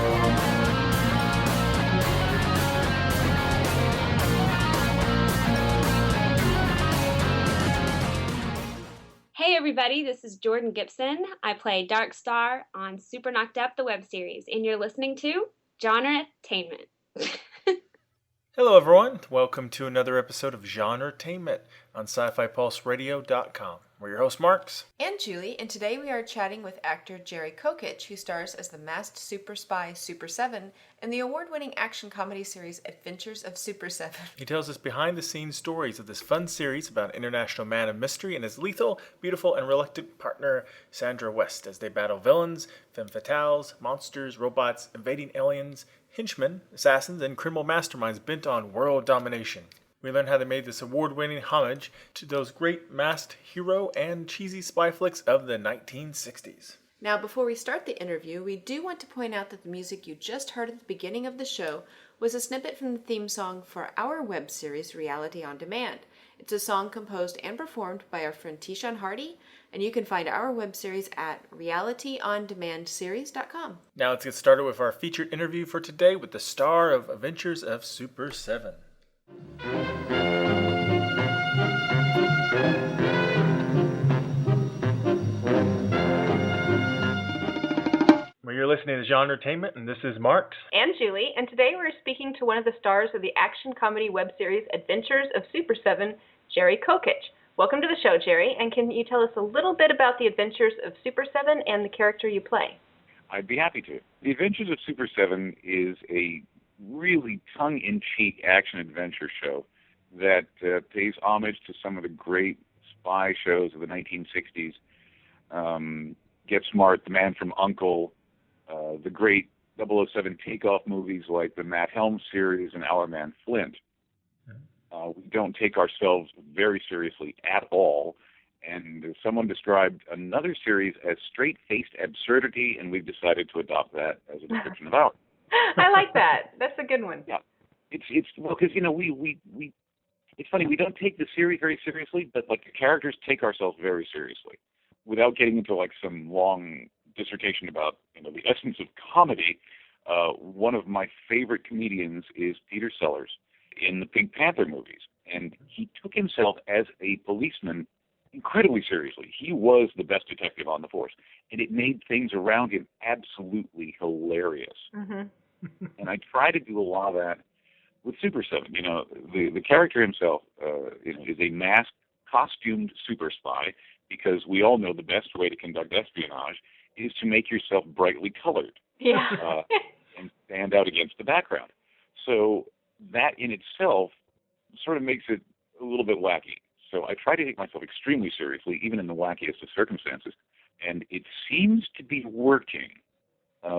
Hey everybody, this is Jordan Gibson. I play Dark Star on Super Knocked Up, the web series, and you're listening to GenreTainment. Hello everyone, welcome to another episode of GenreTainment on SciFiPulseRadio.com. We're your hosts Marx and Julie, and today we are chatting with actor Jerry Kokich, who stars as the masked super spy Super7 in the award-winning action comedy series Adventures of Super7. He tells us behind-the-scenes stories of this fun series about an international man of mystery and his lethal, beautiful, and reluctant partner Sandra West as they battle villains, femme fatales, monsters, robots, invading aliens, henchmen, assassins, and criminal masterminds bent on world domination. We learn how they made this award-winning homage to those great masked hero and cheesy spy flicks of the 1960s. Now, before we start the interview, we do want to point out that the music you just heard at the beginning of the show was a snippet from the theme song for our web series, Reality on Demand. It's a song composed and performed by our friend Tishan Hardy, and you can find our web series at realityondemandseries.com. Now let's get started with our featured interview for today with the star of Adventures of Super7. Well, you're listening to GenreTainment, and this is Marx and Julie, and today we're speaking to one of the stars of the action comedy web series Adventures of Super7, Jerry Kokich. Welcome to the show, Jerry, and can you tell us a little bit about the Adventures of Super7 and the character you play? I'd be happy to. The Adventures of Super7 is a really tongue-in-cheek action-adventure show that pays homage to some of the great spy shows of the 1960s. Get Smart, The Man from U.N.C.L.E., the great 007 takeoff movies like the Matt Helm series and Our Man Flint. We don't take ourselves very seriously at all, and someone described another series as straight-faced absurdity, and we've decided to adopt that as a description of ours. I like that. That's a good one. Yeah, it's well, because we it's funny, we don't take the series very seriously, but like the characters take ourselves very seriously, without getting into like some long dissertation about the essence of comedy. One of my favorite comedians is Peter Sellers in the Pink Panther movies, and he took himself as a policeman incredibly seriously. He was the best detective on the force, and it made things around him absolutely hilarious. Mm-hmm. And I try to do a lot of that with Super7. The character himself is a masked, costumed super spy, because we all know the best way to conduct espionage is to make yourself brightly colored. Yeah. And stand out against the background. So that in itself sort of makes it a little bit wacky. So I try to take myself extremely seriously, even in the wackiest of circumstances, and it seems to be working.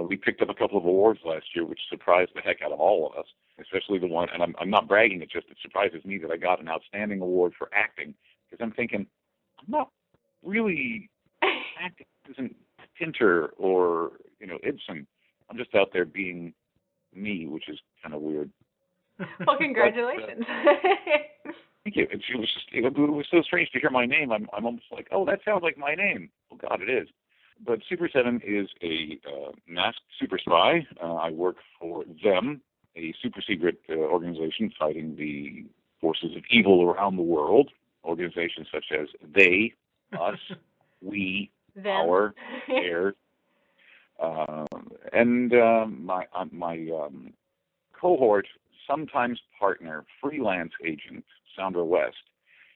We picked up a couple of awards last year, which surprised the heck out of all of us, especially the one, and I'm not bragging, it surprises me that I got an outstanding award for acting, because I'm thinking, I'm not really acting. This isn't Pinter or, Ibsen. I'm just out there being me, which is kind of weird. Well, congratulations. Thank you. It was so strange to hear my name. I'm almost like, oh, that sounds like my name. Oh, God, it is. But Super7 is a masked super spy. I work for them, a super secret organization fighting the forces of evil around the world. Organizations such as they, us, we, them, our, theirs. And my cohort, sometimes partner, freelance agent, Sandra West,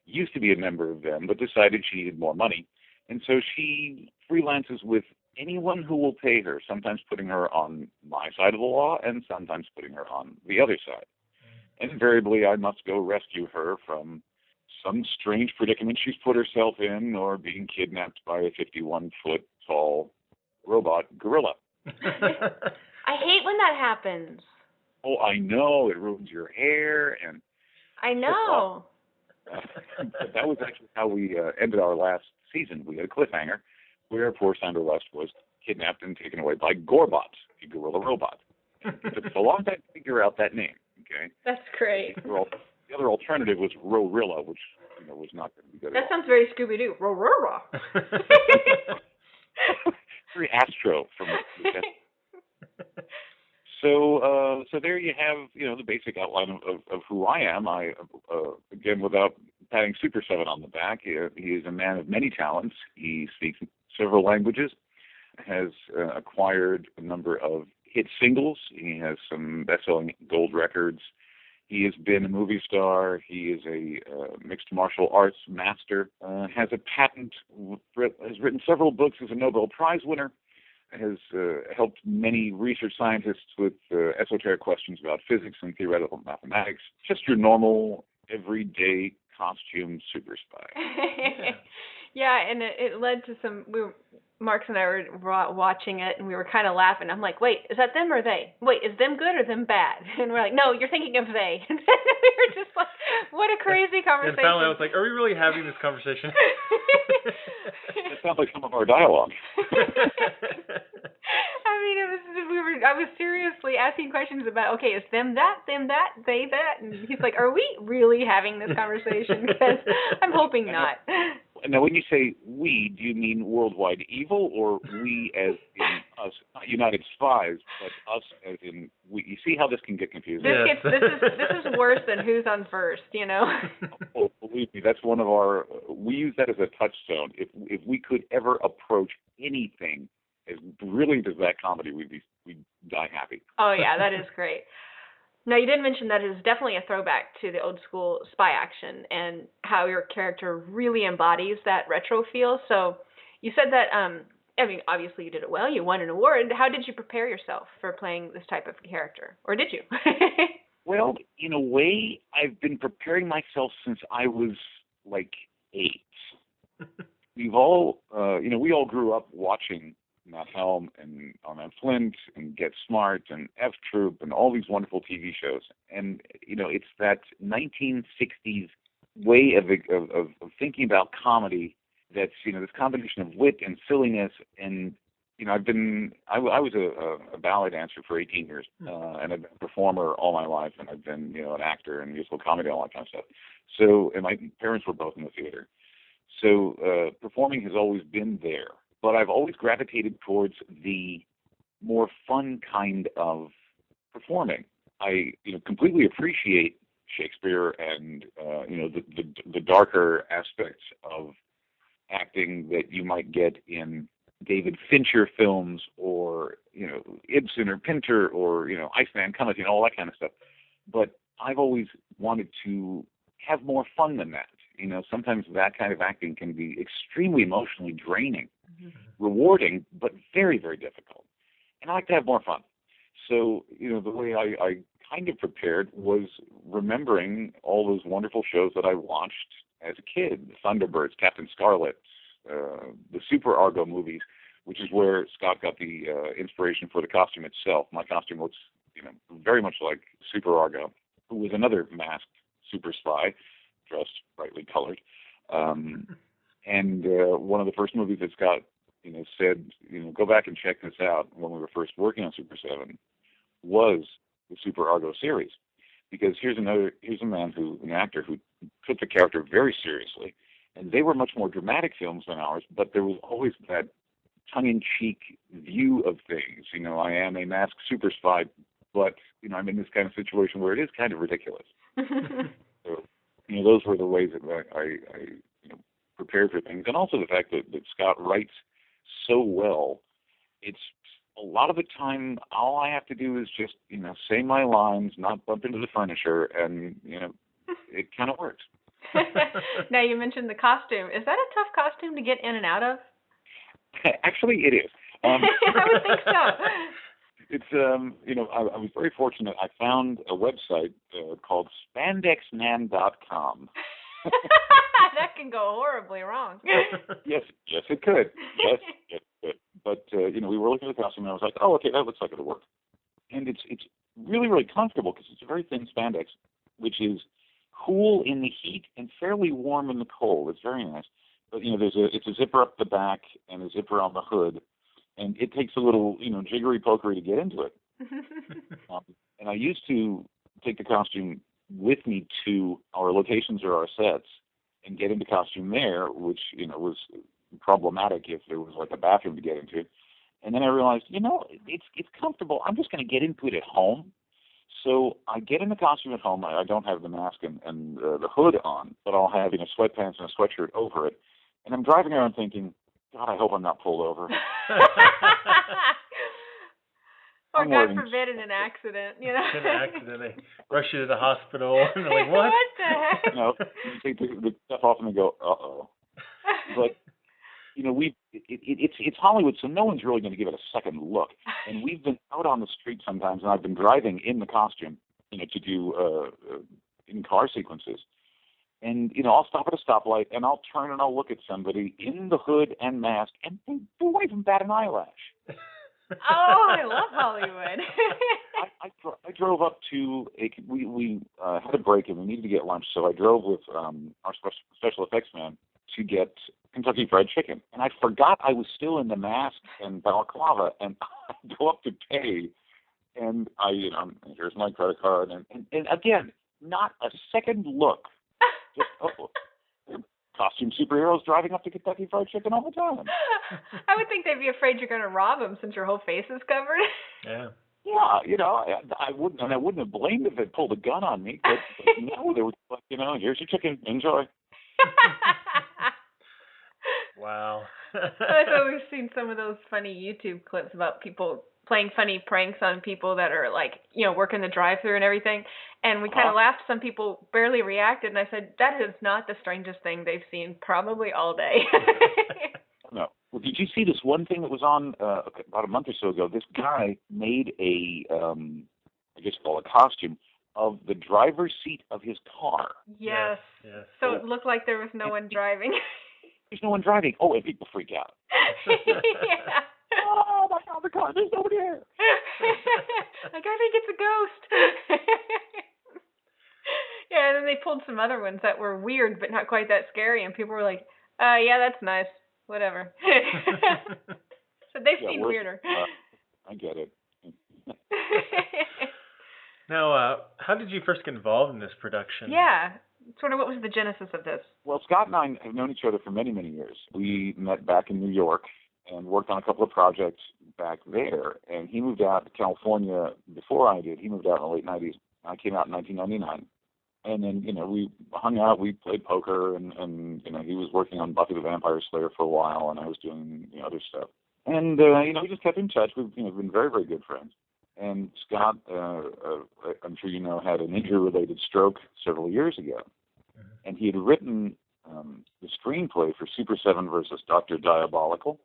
used to be a member of them, but decided she needed more money. And so she freelances with anyone who will pay her, sometimes putting her on my side of the law and sometimes putting her on the other side. And invariably, I must go rescue her from some strange predicament she's put herself in, or being kidnapped by a 51-foot-tall robot gorilla. I hate when that happens. Oh, I know. It ruins your hair. And I know. But that was actually how we ended our last season. We had a cliffhanger where poor Sandra West was kidnapped and taken away by Gorbot, a gorilla robot. It took us a long time to figure out that name. Okay, that's great. The other alternative was Rorilla, which was not going to be good. That sounds very Scooby-Doo. Rorilla. Very Astro from the So there you have, the basic outline of who I am. Again, without patting Super7 on the back, he is a man of many talents. He speaks several languages, has acquired a number of hit singles. He has some best-selling gold records. He has been a movie star. He is a mixed martial arts master, has a patent, has written several books, is a Nobel Prize winner, has helped many research scientists with esoteric questions about physics and theoretical mathematics. Just your normal, everyday costume super spy. Yeah, and it led to some. Marx and I were watching it, and we were kind of laughing. I'm like, wait, is that them or they? Wait, is them good or them bad? And we're like, no, you're thinking of they. And then we were just like, what a crazy conversation. And finally I was like, are we really having this conversation? It sounds like some of our dialogue. I mean, I was seriously asking questions about, okay, is them that, they that? And he's like, are we really having this conversation? Because I'm hoping not. Now, when you say we, do you mean worldwide evil, or we as in us, not United Spies, but us as in we? You see how this can get confusing? This is worse than Who's on First, Oh, believe me, that's one of our. We use that as a touchstone. If we could ever approach anything as brilliant as that comedy, we'd die happy. Oh yeah, that is great. Now, you did mention that it is definitely a throwback to the old school spy action and how your character really embodies that retro feel. So you said that, obviously you did it well. You won an award. How did you prepare yourself for playing this type of character? Or did you? Well, in a way, I've been preparing myself since I was like 8. We've all, we all grew up watching Matt Helm and Armand Flint and Get Smart and F Troop and all these wonderful TV shows. And, it's that 1960s way of thinking about comedy that's, this combination of wit and silliness. And, I was a ballet dancer for 18 years, and I've been a performer all my life, and I've been, an actor and musical comedy, all that kind of stuff. So, and my parents were both in the theater. So performing has always been there. But I've always gravitated towards the more fun kind of performing. I, completely appreciate Shakespeare and, the darker aspects of acting that you might get in David Fincher films or, Ibsen or Pinter or, Iceman Cometh, all that kind of stuff. But I've always wanted to have more fun than that. Sometimes that kind of acting can be extremely emotionally draining. Rewarding, but very, very difficult. And I like to have more fun. So, the way I kind of prepared was remembering all those wonderful shows that I watched as a kid, the Thunderbirds, Captain Scarlet, the Super Argo movies, which is where Scott got the inspiration for the costume itself. My costume looks, very much like Super Argo, who was another masked super spy, dressed brightly colored. And one of the first movies that Scott, said, go back and check this out when we were first working on Super7 was the Super Argo series. Because here's an actor who took the character very seriously. And they were much more dramatic films than ours, but there was always that tongue-in-cheek view of things. I am a masked super spy, but, I'm in this kind of situation where it is kind of ridiculous. So, those were the ways that I prepared for things. And also the fact that Scott writes so well, it's a lot of the time all I have to do is just, say my lines, not bump into the furniture, and, it kind of works. Now, you mentioned the costume. Is that a tough costume to get in and out of? Actually, it is. I would think so. It's, I was very fortunate. I found a website called spandexman.com. That can go horribly wrong. Yes, it could. Yes, it could. But, we were looking at the costume, and I was like, oh, okay, that looks like it'll work. And it's really, really comfortable because it's a very thin spandex, which is cool in the heat and fairly warm in the cold. It's very nice. But, it's a zipper up the back and a zipper on the hood, and it takes a little, jiggery-pokery to get into it. And I used to take the costume with me to our locations or our sets and get into costume there, which, was problematic if there was like a bathroom to get into. And then I realized, it's comfortable. I'm just going to get into it at home. So I get in the costume at home. I don't have the mask and the hood on, but I'll have sweatpants and a sweatshirt over it. And I'm driving around thinking, God, I hope I'm not pulled over. Or God forbid in an accident, In an accident, they rush you to the hospital, and they're like, what? What the heck? You take the stuff off and they go, uh-oh. But, it's Hollywood, so no one's really going to give it a second look. And we've been out on the street sometimes, and I've been driving in the costume, to do in-car sequences. And, I'll stop at a stoplight, and I'll turn and I'll look at somebody in the hood and mask, and they won't even bat an eyelash. Oh, I love Hollywood. I drove up to we had a break and we needed to get lunch, so I drove with our special effects man to get Kentucky Fried Chicken, and I forgot I was still in the mask and balaclava, and I go up to pay, and here's my credit card, and again, not a second look, just costume superheroes driving up to Kentucky Fried Chicken all the time. I would think they'd be afraid you're going to rob them since your whole face is covered. Yeah. Yeah, I wouldn't have blamed if they pulled a gun on me. But no, they were like, here's your chicken, enjoy. Wow. I've always seen some of those funny YouTube clips about people playing funny pranks on people that are working the drive-thru and everything. And we kind of laughed. Some people barely reacted. And I said, that is not the strangest thing they've seen probably all day. No. Well, did you see this one thing that was on about a month or so ago? This guy made I guess call it a costume of the driver's seat of his car. Yes. So it looked like there was no one driving. There's no one driving. Oh, and people freak out. Yeah. Oh, my God, the car, there's nobody here. I think it's a ghost. Yeah, and then they pulled some other ones that were weird but not quite that scary, and people were like, yeah, that's nice. Whatever. So they've seen weirder. I get it. Now, how did you first get involved in this production? Yeah. Sort of what was the genesis of this? Well, Scott and I have known each other for many, many years. We met back in New York and worked on a couple of projects back there. And he moved out to California before I did. He moved out in the late 90s. I came out in 1999. And then, we hung out, we played poker, and he was working on Buffy the Vampire Slayer for a while, and I was doing other stuff. And, we just kept in touch. We've been very, very good friends. And Scott, I'm sure you know, had an injury-related stroke several years ago. Mm-hmm. And he had written the screenplay for Super7 versus Dr. Diabolical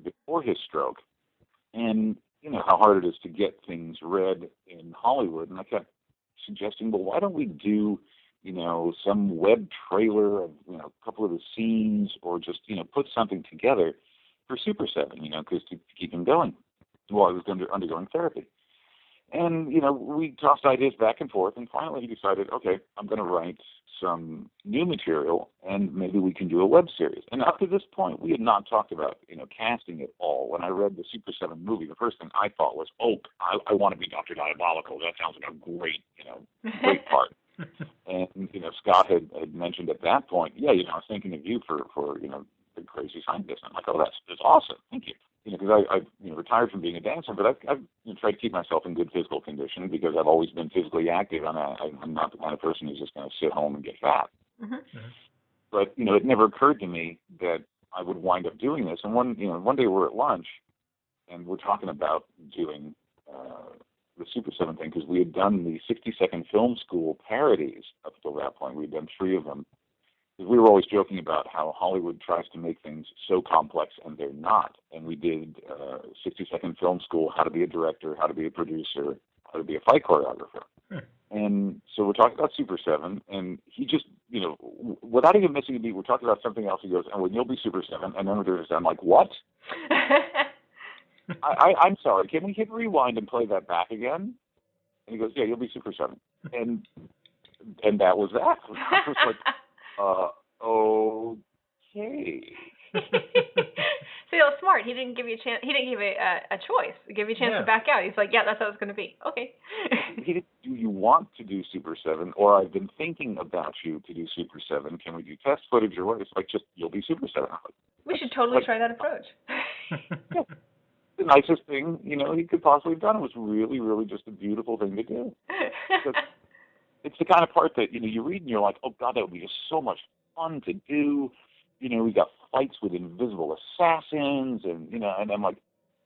before his stroke. And you know how hard it is to get things read in Hollywood. And I kept suggesting, well, why don't we do, some web trailer of, a couple of the scenes, or just, put something together for Super7, because to keep him going while I was undergoing therapy. And, we tossed ideas back and forth, and finally he decided, okay, I'm going to write some new material, and maybe we can do a web series. And up to this point, we had not talked about, casting at all. When I read the Super7 movie, the first thing I thought was, oh, I want to be Dr. Diabolical. That sounds like a great, great part. And, Scott had mentioned at that point, yeah, I was thinking of you for the crazy scientist. I'm like, oh, that's awesome. Thank you. Because I've retired from being a dancer, but I've tried to keep myself in good physical condition because I've always been physically active. I'm not the kind of person who's just going to sit home and get fat. Mm-hmm. But it never occurred to me that I would wind up doing this. And one day we're at lunch, and we're talking about doing the Super7 thing, because we had done the 60-second film school parodies up until that point. We had done 3 of them. We were always joking about how Hollywood tries to make things so complex, and they're not. And we did 60-second film school, how to be a director, how to be a producer, how to be a fight choreographer. And so we're talking about Super7, and he just, without even missing a beat, we're talking about something else. He goes, and you'll be Super7. And then I'm like, what? I'm sorry, can we hit rewind and play that back again? And he goes, yeah, you'll be Super7. And that was that. I was like, okay. So he was smart. He didn't give you a chance. He didn't give you a choice. He gave you a chance to back out. He's like, yeah, that's how it's going to be. Okay. He didn't, do you want to do Super7? Or I've been thinking about you to do Super7. Can we do test footage or what? It's like, just, you'll be Super7. We should totally try that approach. Yeah. the nicest thing, he could possibly have done. It was really, really just a beautiful thing to do. It's the kind of part that, you read and you're like, oh, God, that would be just so much fun to do. We got fights with invisible assassins, and I'm like,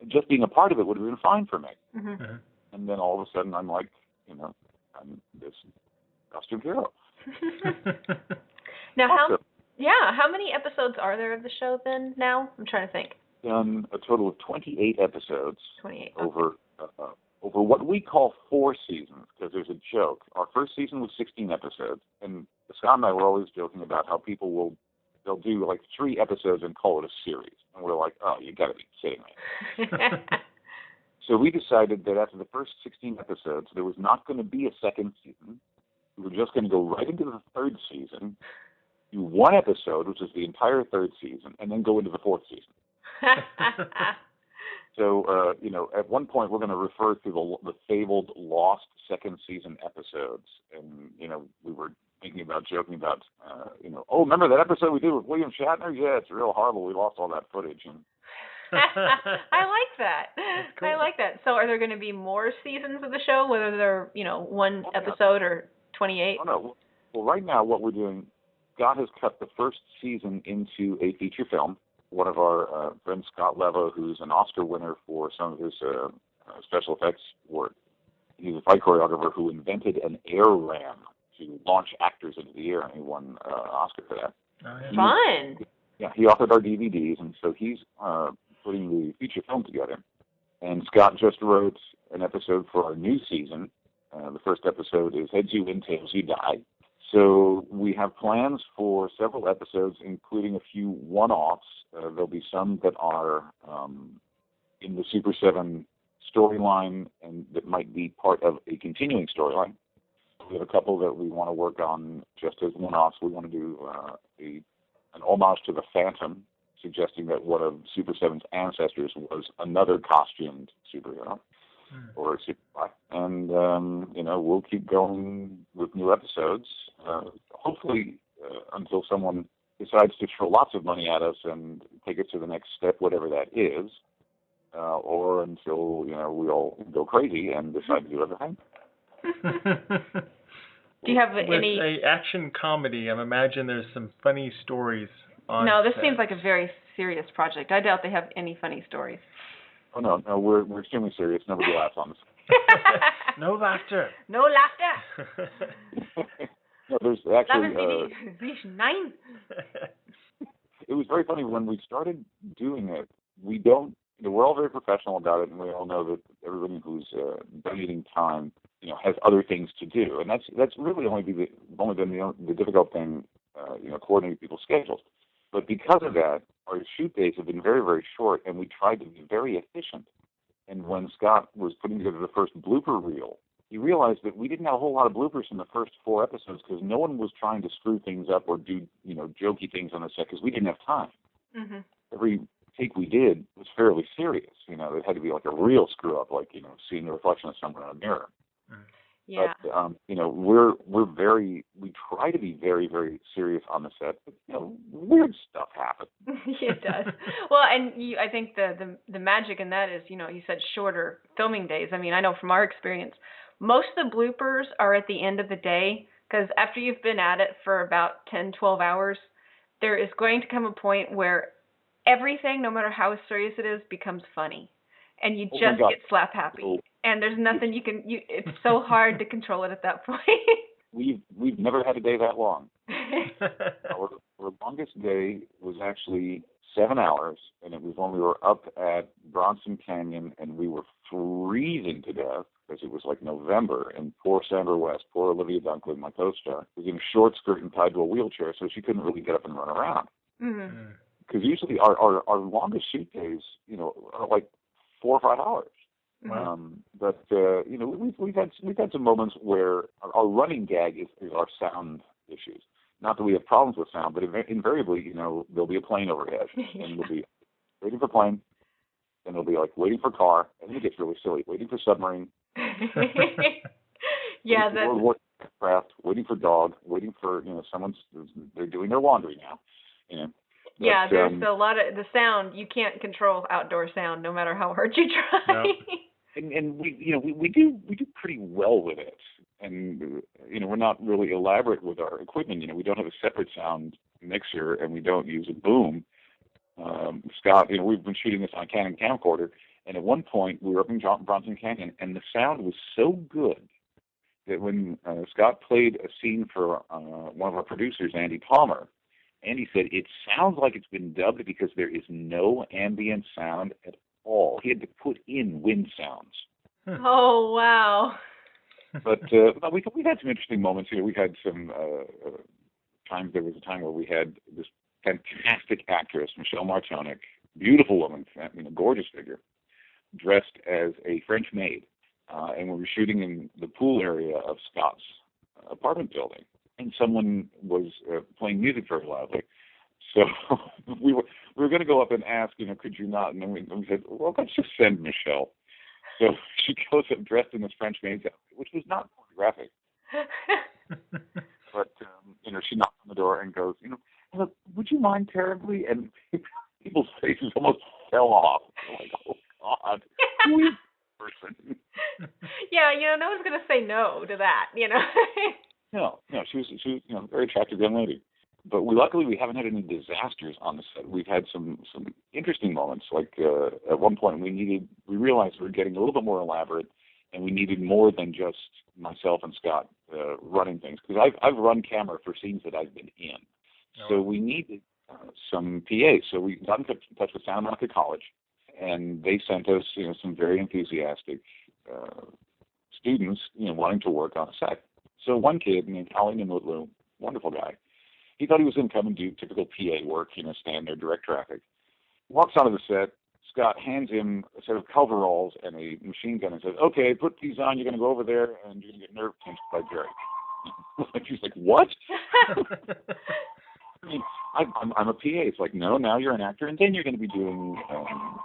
just being a part of it would have been fine for me. Mm-hmm. And then all of a sudden I'm like, I'm this costume hero. Now, how many episodes are there of the show then now? I'm trying to think. Done a total of 28 episodes 28. over what we call 4 seasons, because there's a joke. Our first season was 16 episodes, and Scott and I were always joking about how they'll do like 3 episodes and call it a series. And we're like, oh, you got to be kidding me. So we decided that after the first 16 episodes, there was not going to be a second season. We were just going to go right into the 3rd season, do 1 episode, which is the entire 3rd season, and then go into the 4th season. So, at one point we're going to refer to the fabled lost 2nd season episodes. And, we were joking about, oh, remember that episode we did with William Shatner? Yeah, it's real horrible. We lost all that footage. And I like that. Cool. I like that. So are there going to be more seasons of the show, whether they're, 1 episode or 28? Oh, no. Well, right now what we're doing, Scott has cut the first season into a feature film. One of our friends, Scott Leva, who's an Oscar winner for some of his special effects work. He's a fight choreographer who invented an air ram to launch actors into the air, and he won an Oscar for that. Oh, yeah. Fun. Yeah, he authored our DVDs, and so he's putting the feature film together. And Scott just wrote an episode for our new season. The first episode is Heads You Win, Tails You Die. So we have plans for several episodes, including a few one-offs. There'll be some that are in the Super7 storyline and that might be part of a continuing storyline. We have a couple that we want to work on just as one-offs. We want to do an homage to the Phantom, suggesting that one of Super7's ancestors was another costumed superhero or a superfly. And, we'll keep going with new episodes, hopefully until someone decides to throw lots of money at us and take it to the next step, whatever that is, or until, we all go crazy and decide to do everything. Do you have any... With a action comedy, I imagine there's some funny stories on No, this set. seems like a very serious project. I doubt they have any funny stories. Oh, no, we're extremely serious. Nobody laughs on this. No laughter. No laughter. No, there's actually... Nine. It was very funny when we started doing it. We're all very professional about it, and we all know that everybody who's donating time, has other things to do, and that's really only been the difficult thing, coordinating people's schedules. But because of that, our shoot days have been very, very short, and we tried to be very efficient. And when Scott was putting together the first blooper reel, he realized that we didn't have a whole lot of bloopers in the first 4 episodes because no one was trying to screw things up or do, jokey things on the set because we didn't have time. Mm-hmm. Every take we did was fairly serious. It had to be like a real screw up, like, seeing the reflection of someone in a mirror. Yeah. But, we try to be very, very serious on the set, but, weird stuff happens. It does. Well, and I think the magic in that is, you said shorter filming days. I mean, I know from our experience, most of the bloopers are at the end of the day, because after you've been at it for about 10, 12 hours, there is going to come a point where everything, no matter how serious it is, becomes funny. And you just get slap happy. And there's nothing you can, it's so hard to control it at that point. We've never had a day that long. Our longest day was actually 7 hours, and it was when we were up at Bronson Canyon, and we were freezing to death because it was like November, and poor Sandra West, poor Olivia Dunkley, my co-star, was in a short skirt and tied to a wheelchair, so she couldn't really get up and run around. Mm-hmm. Because usually our longest shoot days, are like 4 or 5 hours. Wow. But we've had some moments where our running gag is our sound issues. Not that we have problems with sound, but invariably, there'll be a plane overhead, and we'll be waiting for plane, and it'll be like waiting for car, and then it gets really silly, waiting for submarine. Yeah, World War craft, waiting for dog, waiting for they're doing their laundry now. Yeah, there's a lot of the sound. You can't control outdoor sound, no matter how hard you try. No. And we do pretty well with it, and we're not really elaborate with our equipment. We don't have a separate sound mixer, and we don't use a boom. Scott, we've been shooting this on a Canon camcorder, and at one point we were up in Bronson Canyon, and the sound was so good that when Scott played a scene for one of our producers, Andy Palmer, Andy said it sounds like it's been dubbed because there is no ambient sound at all. He had to put in wind sounds. Oh, wow. But we've had some interesting moments here. We've had some times. There was a time where we had this fantastic actress, Michelle Martonic, beautiful woman, gorgeous figure, dressed as a French maid. And we were shooting in the pool area of Scott's apartment building, and someone was playing music very loudly. So we were going to go up and ask, could you not? And then we said, well, let's just send Michelle. So she goes up dressed in this French maid's outfit, which was not pornographic. But she knocked on the door and goes, would you mind terribly? And people's faces almost fell off. They're like, oh God, who is this person? Yeah, no one's going to say no to that, No, she was a very attractive young lady. But luckily we haven't had any disasters on the set. We've had some interesting moments. Like at one point we realized we were getting a little bit more elaborate, and we needed more than just myself and Scott running things. Because I've run camera for scenes that I've been in. So we needed some PAs. So we got in touch with Santa Monica College, and they sent us some very enthusiastic students wanting to work on a set. So one kid named Ali Namutlu, wonderful guy, he thought he was going to come and do typical PA work, stand there, direct traffic. Walks onto the set. Scott hands him a set of coveralls and a machine gun and says, okay, put these on. You're going to go over there and you're going to get nerve pinched by Jerry. She's like, what? I mean, I'm a PA. It's like, no, now you're an actor, and then you're going to be doing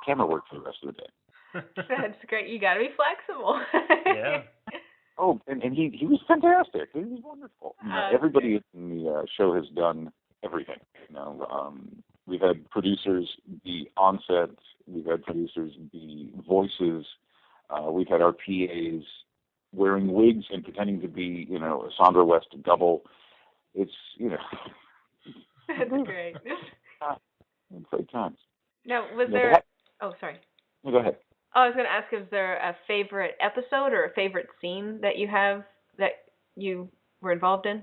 camera work for the rest of the day. That's great. You got to be flexible. Yeah. Oh, and he was fantastic. He was wonderful. Everybody in the show has done everything. We've had producers be on set. We've had producers be voices. We've had our PAs wearing wigs and pretending to be, a Sandra West double. It's, That's great. Great times. Now, was there... Oh, sorry. No, go ahead. I was going to ask, is there a favorite episode or a favorite scene that you have that you were involved in?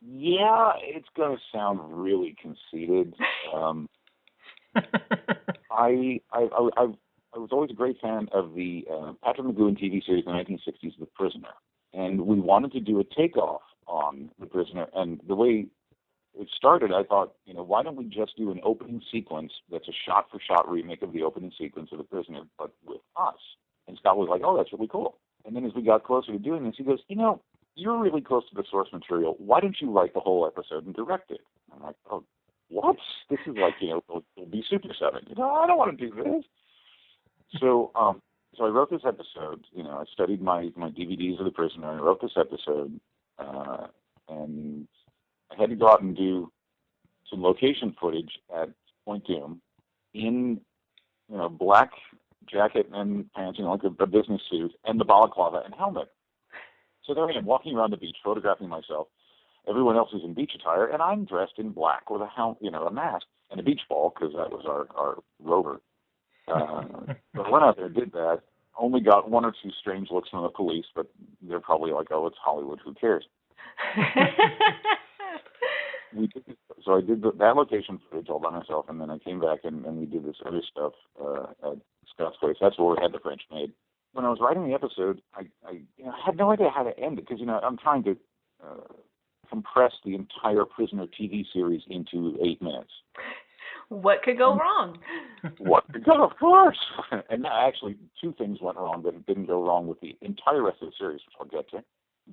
Yeah, it's going to sound really conceited. I was always a great fan of the Patrick McGowan TV series in the 1960s, The Prisoner. And we wanted to do a takeoff on The Prisoner. And the way it started, I thought, why don't we just do an opening sequence that's a shot-for-shot remake of the opening sequence of The Prisoner, but with us? And Scott was like, oh, that's really cool. And then as we got closer to doing this, he goes, you're really close to the source material. Why don't you write the whole episode and direct it? I'm like, oh, what? This is like, it'll be Superseven. I don't want to do this. So I wrote this episode. I studied my DVDs of The Prisoner, and I wrote this episode, and I had to go out and do some location footage at Point Doom in, black jacket and pants, like a business suit, and the balaclava and helmet. So there I am, walking around the beach, photographing myself. Everyone else is in beach attire, and I'm dressed in black with a mask and a beach ball, because that was our rover. But I went out there and did that. Only got one or two strange looks from the police, but they're probably like, oh, it's Hollywood, who cares? So I did that location footage all by myself, and then I came back and we did this other stuff at Scott's place. That's where we had the French maid. When I was writing the episode, I had no idea how to end it, because I'm trying to compress the entire Prisoner TV series into 8 minutes. What could go wrong? What could go, of course. And actually, 2 things went wrong that didn't go wrong with the entire rest of the series, which I'll get to.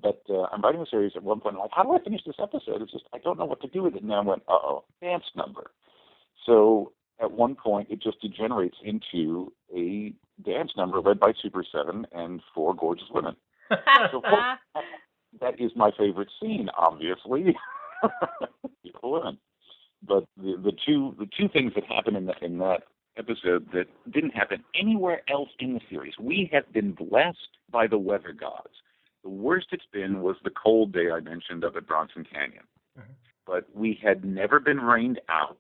But I'm writing the series at one point. I'm like, how do I finish this episode? It's just, I don't know what to do with it. And then I went, dance number. So at one point, it just degenerates into a dance number led by Superseven and 4 gorgeous women. So that is my favorite scene, obviously. Beautiful women. But the the two things that happened in that episode that didn't happen anywhere else in the series. We have been blessed by the weather gods. The worst it's been was the cold day I mentioned up at Bronson Canyon. Mm-hmm. But we had never been rained out.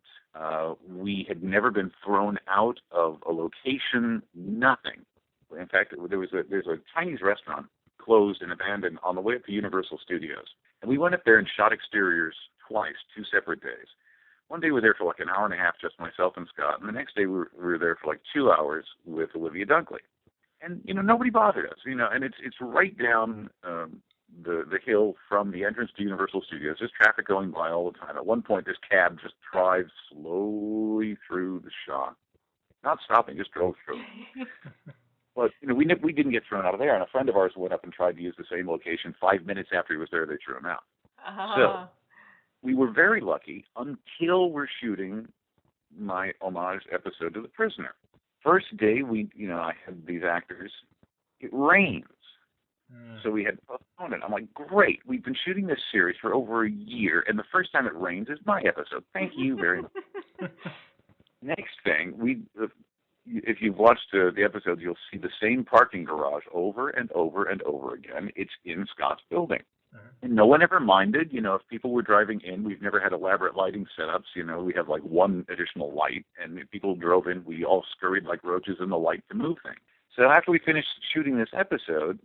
We had never been thrown out of a location, nothing. In fact, there's a Chinese restaurant closed and abandoned on the way up to Universal Studios. And we went up there and shot exteriors twice, 2 separate days. One day we were there for like an hour and a half, just myself and Scott. And the next day we were there for like 2 hours with Olivia Dunkley. And, nobody bothered us, and it's right down the hill from the entrance to Universal Studios. There's traffic going by all the time. At one point, this cab just drives slowly through the shot. Not stopping, just drove through. But, we didn't get thrown out of there. And a friend of ours went up and tried to use the same location. 5 minutes after he was there, they threw him out. So we were very lucky until we're shooting my homage episode to The Prisoner. First day, I had these actors. It rains. So we had to postpone it. I'm like, great. We've been shooting this series for over a year, and the first time it rains is my episode. Thank you very much. Next thing, if you've watched the episodes, you'll see the same parking garage over and over and over again. It's in Scott's building. And no one ever minded, if people were driving in. We've never had elaborate lighting setups. We have like one additional light, and if people drove in, we all scurried like roaches in the light to move things. So after we finished shooting this episode,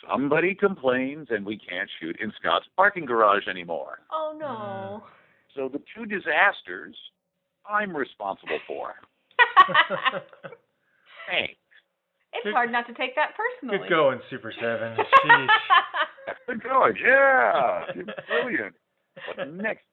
somebody complains and we can't shoot in Scott's parking garage anymore. Oh, no. So the 2 disasters I'm responsible for. Thanks. It's hard not to take that personally. Good going, Super7. Sheesh. Good going, yeah. Brilliant. What next?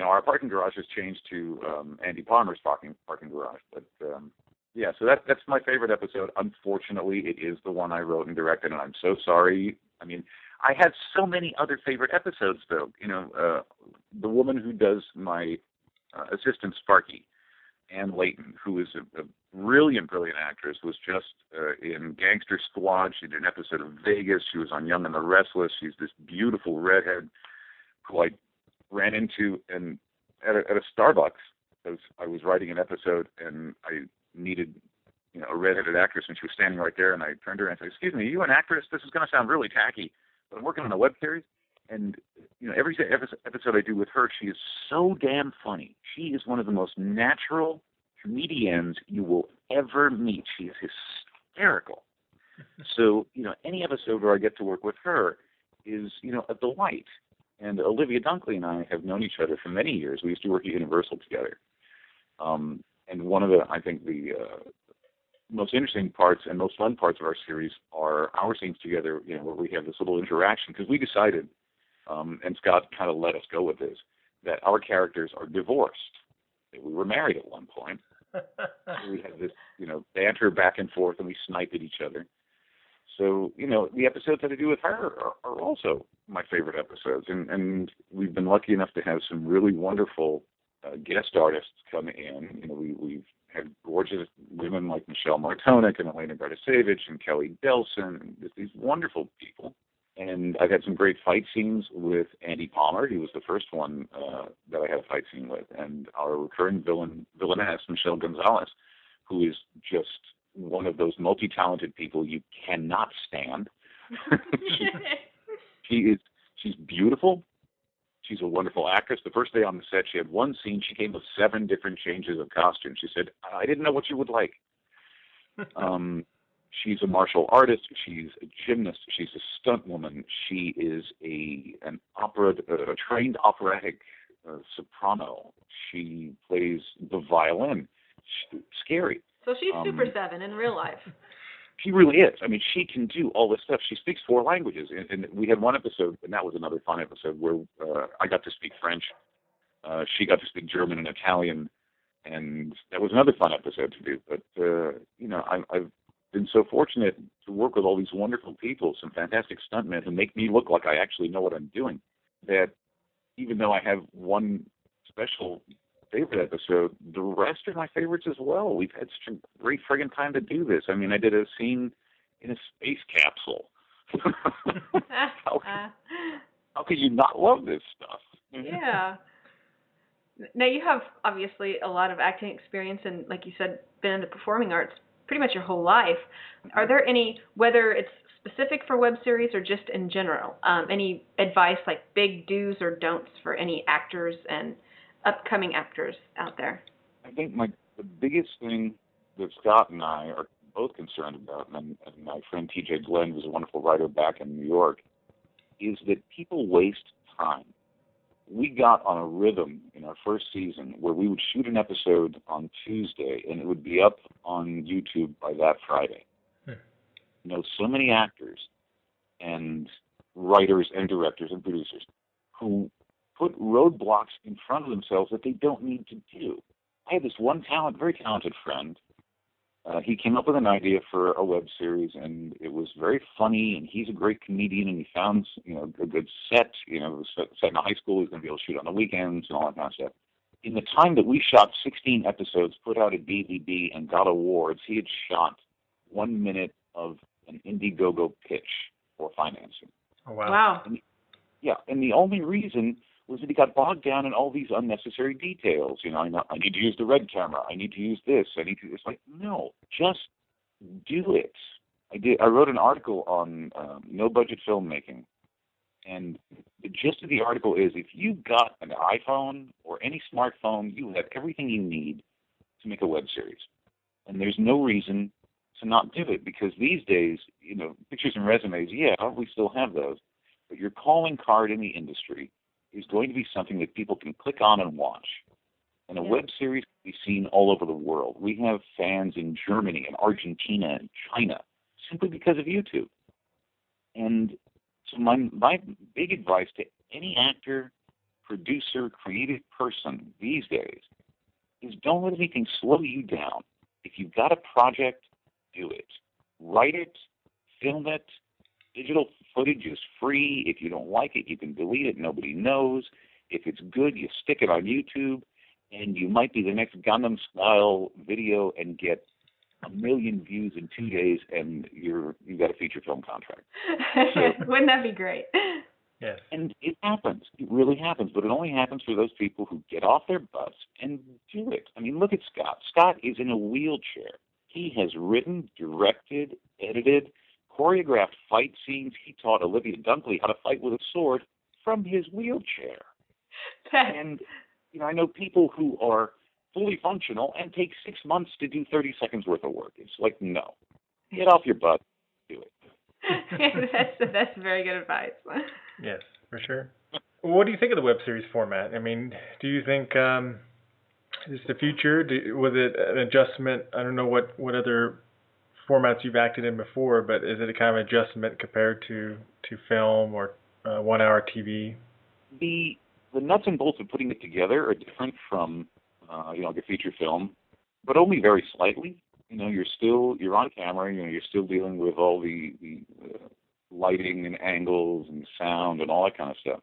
Our parking garage has changed to Andy Palmer's parking garage. But so that's my favorite episode. Unfortunately, it is the one I wrote and directed, and I'm so sorry. I mean, I had so many other favorite episodes, though. The woman who does my assistant Sparky, Ann Layton, who is a brilliant actress, was just in Gangster Squad. She did an episode of Vegas. She was on Young and the Restless. She's this beautiful redhead who I ran into at a Starbucks because I was writing an episode and I needed a redheaded actress, and she was standing right there. And I turned to her and said, "Excuse me, are you an actress? This is going to sound really tacky, but I'm working on a web series." And every episode I do with her, she is so damn funny. She is one of the most natural comedians you will ever meet. She is hysterical. So, any episode where I get to work with her is, a delight. And Olivia Dunkley and I have known each other for many years. We used to work at Universal together. And one of the most interesting parts and most fun parts of our series are our scenes together, where we have this little interaction, because we decided, and Scott kind of let us go with this, that our characters are divorced. We were married at one point. We had this, banter back and forth, and we sniped at each other. So, the episodes that I do with her are also my favorite episodes. And we've been lucky enough to have some really wonderful guest artists come in. We've had gorgeous women like Michelle Martonic and Elena Gardasevich and Kelly Delson, and just these wonderful people. And I've had some great fight scenes with Andy Palmer. He was the first one that I had a fight scene with. And our recurring villainess, Michelle Gonzalez, who is just one of those multi-talented people you cannot stand. She's beautiful. She's a wonderful actress. The first day on the set, she had one scene. She came with 7 different changes of costume. She said, "I didn't know what you would like." She's a martial artist. She's a gymnast. She's a stunt woman. She is a trained operatic soprano. She plays the violin. Scary. So she's Superseven in real life. She really is. I mean, she can do all this stuff. She speaks 4 languages. And we had one episode, and that was another fun episode, where I got to speak French. She got to speak German and Italian. And that was another fun episode to do. But, I've been so fortunate to work with all these wonderful people, some fantastic stuntmen who make me look like I actually know what I'm doing, that even though I have one special favorite episode, the rest are my favorites as well. We've had such a great friggin' time to do this. I mean, I did a scene in a space capsule. How could you not love this stuff? Yeah. Now, you have obviously a lot of acting experience and, like you said, been in the performing arts pretty much your whole life. Are there any, whether it's specific for web series or just in general, any advice, like big do's or don'ts for any actors and upcoming actors out there? I think the biggest thing that Scott and I are both concerned about, and my friend TJ Glenn, who's a wonderful writer back in New York, is that people waste time. We got on a rhythm in our first season where we would shoot an episode on Tuesday and it would be up on YouTube by that Friday. You know, so many actors and writers and directors and producers who put roadblocks in front of themselves that they don't need to do. I had this one very talented friend. He came up with an idea for a web series, and it was very funny, and he's a great comedian, and he found, a good set. It was set in a high school. He's going to be able to shoot on the weekends and all that kind of stuff. In the time that we shot 16 episodes, put out a DVD, and got awards, he had shot 1 minute of an Indiegogo pitch for financing. Oh, wow. Wow. And the only reason was that he got bogged down in all these unnecessary details. I need to use the red camera. I need to use this. It's like, no, just do it. I wrote an article on no-budget filmmaking, and the gist of the article is if you've got an iPhone or any smartphone, you have everything you need to make a web series. And there's no reason to not do it, because these days, pictures and resumes, we still have those, but your calling card in the industry is going to be something that people can click on and watch. And a web series can be seen all over the world. We have fans in Germany and Argentina and China simply because of YouTube. And so my big advice to any actor, producer, creative person these days is don't let anything slow you down. If you've got a project, do it. Write it, film it. Digital footage is free. If you don't like it, you can delete it. Nobody knows. If it's good, you stick it on YouTube, and you might be the next Gundam-style video and get 1 million views in 2 days, and you've got a feature film contract. So, wouldn't that be great? Yes. And it happens. It really happens. But it only happens for those people who get off their butts and do it. I mean, look at Scott. Scott is in a wheelchair. He has written, directed, edited, choreographed fight scenes. He taught Olivia Dunkley how to fight with a sword from his wheelchair. And, I know people who are fully functional and take 6 months to do 30 seconds worth of work. It's like, no. Get off your butt. Do it. That's very good advice. Yes, for sure. Well, what do you think of the web series format? I mean, do you think is the future? Was it an adjustment? I don't know what other formats you've acted in before, but is it a kind of adjustment compared to film or 1 hour TV? The nuts and bolts of putting it together are different from like a feature film, but only very slightly. You're on camera. You're still dealing with all the lighting and angles and sound and all that kind of stuff.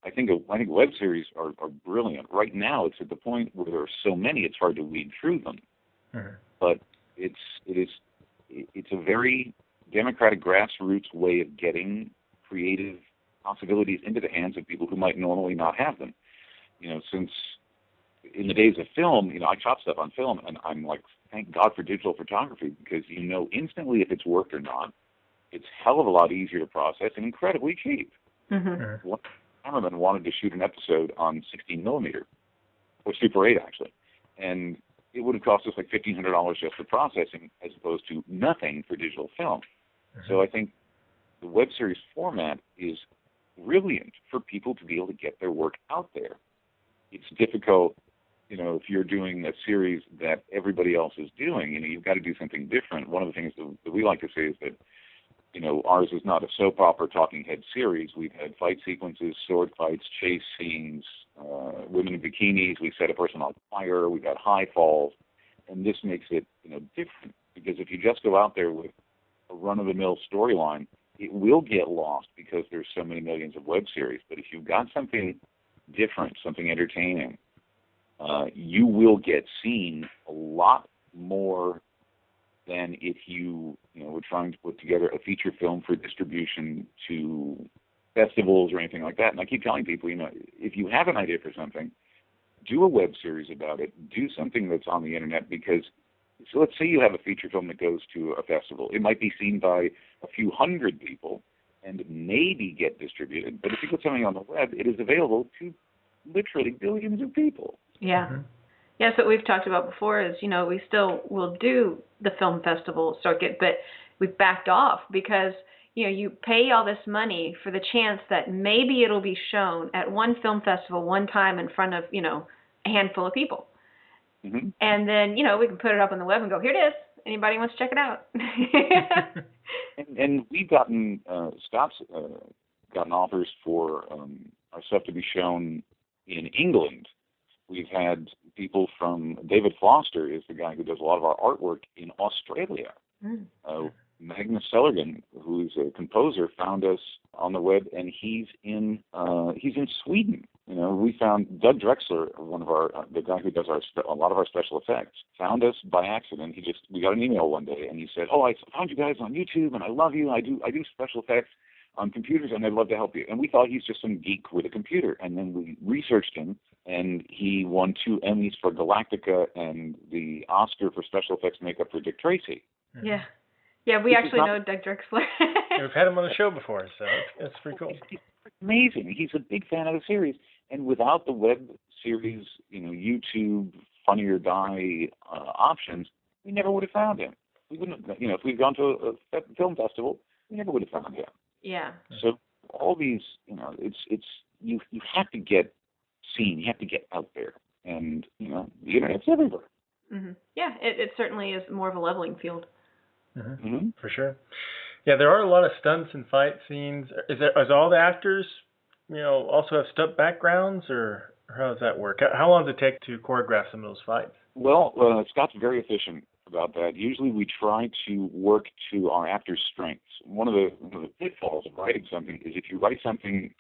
I think web series are brilliant. Right now, it's at the point where there are so many, it's hard to weed through them. Mm-hmm. But it's a very democratic, grassroots way of getting creative possibilities into the hands of people who might normally not have them. Since in the days of film, I shot stuff on film, and I'm like, thank God for digital photography, because instantly if it's worked or not. It's a hell of a lot easier to process and incredibly cheap. Mm-hmm. One cameraman wanted to shoot an episode on 16 millimeter, or Super 8 actually, and it would have cost us like $1,500 just for processing, as opposed to nothing for digital film. Mm-hmm. So I think the web series format is brilliant for people to be able to get their work out there. It's difficult, if you're doing a series that everybody else is doing, you've got to do something different. One of the things that we like to say is that, ours is not a soap opera talking head series. We've had fight sequences, sword fights, chase scenes, women in bikinis. We set a person on fire. We've got high falls. And this makes it, different, because if you just go out there with a run-of-the-mill storyline, it will get lost because there's so many millions of web series. But if you've got something different, something entertaining, you will get seen a lot more than if you were trying to put together a feature film for distribution to festivals or anything like that. And I keep telling people, if you have an idea for something, do a web series about it, do something that's on the internet, because so let's say you have a feature film that goes to a festival. It might be seen by a few hundred people and maybe get distributed, but if you put something on the web, it is available to literally billions of people. Yeah. Yeah, so what we've talked about before is, we still will do the film festival circuit, but we've backed off because, you pay all this money for the chance that maybe it'll be shown at one film festival one time in front of, a handful of people. Mm-hmm. And then, we can put it up on the web and go, here it is. Anybody wants to check it out? and we've gotten, Scott's gotten offers for our stuff to be shown in England. We've had people from, David Foster is the guy who does a lot of our artwork in Australia. Magnus Sellergan, who's a composer, found us on the web, and he's in Sweden. We found Doug Drexler, one of the guy who does a lot of our special effects, found us by accident. We got an email one day, and he said, "Oh, I found you guys on YouTube, and I love you. I do special effects on computers, and I'd love to help you." And we thought he's just some geek with a computer. And then we researched him, and he won 2 Emmys for Galactica and the Oscar for special effects makeup for Dick Tracy. Yeah. Yeah, we actually know Doug Drexler. We've had him on the show before, so it's pretty cool. It's amazing. He's a big fan of the series. And without the web series, YouTube, Funny or Die options, we never would have found him. We wouldn't have, if we'd gone to a film festival, we never would have found him. Yeah. So all these, it's you have to get seen. You have to get out there. And, the internet's everywhere. Mm-hmm. Yeah, it certainly is more of a leveling field. Mm-hmm. Mm-hmm. For sure. Yeah, there are a lot of stunts and fight scenes. Is all the actors, also have stunt backgrounds, or how does that work? How long does it take to choreograph some of those fights? Well, Scott's very efficient about that. Usually we try to work to our actors' strengths. One of the pitfalls of writing something is if you write something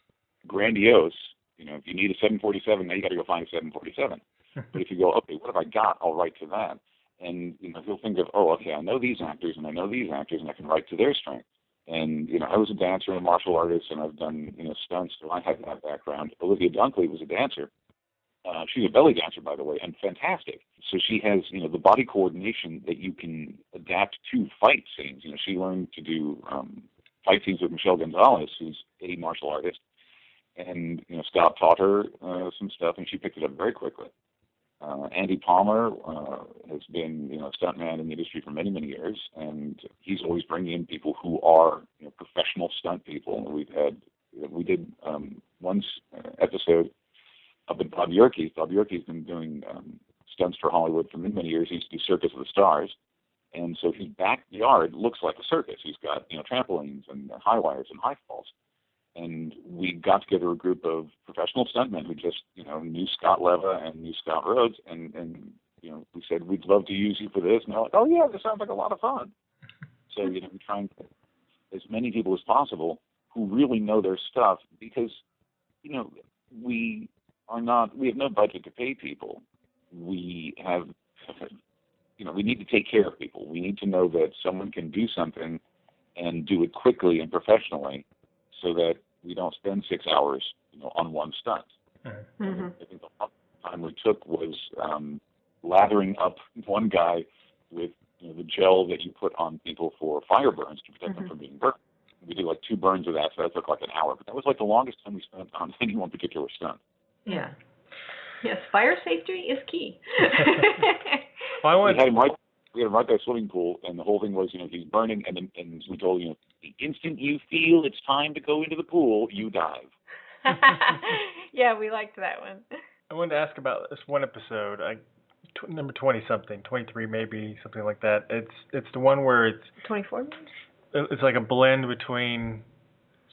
grandiose, if you need a 747, now you got to go find a 747. But if you go, okay, what have I got? I'll write to that. And, he'll think of, oh, okay, I know these actors and I know these actors and I can write to their strengths. And, I was a dancer and a martial artist and I've done, stunts, so I have that background. Olivia Dunkley was a dancer. She's a belly dancer, by the way, and fantastic. So she has, the body coordination that you can adapt to fight scenes. She learned to do fight scenes with Michelle Gonzalez, who's a martial artist. And, Scott taught her some stuff and she picked it up very quickly. Andy Palmer has been, a stuntman in the industry for many, many years, and he's always bringing in people who are, professional stunt people. We did one episode up with Bob Yerke. Bob Yerke's been doing stunts for Hollywood for many, many years. He used to do Circus of the Stars, and so his backyard looks like a circus. He's got, trampolines and high wires and high falls. And we got together a group of professional stuntmen who just, knew Scott Leva and knew Scott Rhodes, and we said, we'd love to use you for this. And they're like, oh, yeah, this sounds like a lot of fun. So, we try and get as many people as possible who really know their stuff because, we have no budget to pay people. We have, we need to take care of people. We need to know that someone can do something and do it quickly and professionally, so that we don't spend 6 hours, on one stunt. Mm-hmm. I think the time we took was lathering up one guy with the gel that you put on people for fire burns to protect them from being burned. We did like 2 burns of that, so that took like an hour. But that was like the longest time we spent on any one particular stunt. Yeah. Yes, fire safety is key. Well, we had him right by a swimming pool, and the whole thing was, he's burning, and we told, the instant you feel it's time to go into the pool, you dive. Yeah, we liked that one. I wanted to ask about this one episode, number 20-something, 23 maybe, something like that. It's the one where it's 24 minutes? It's like a blend between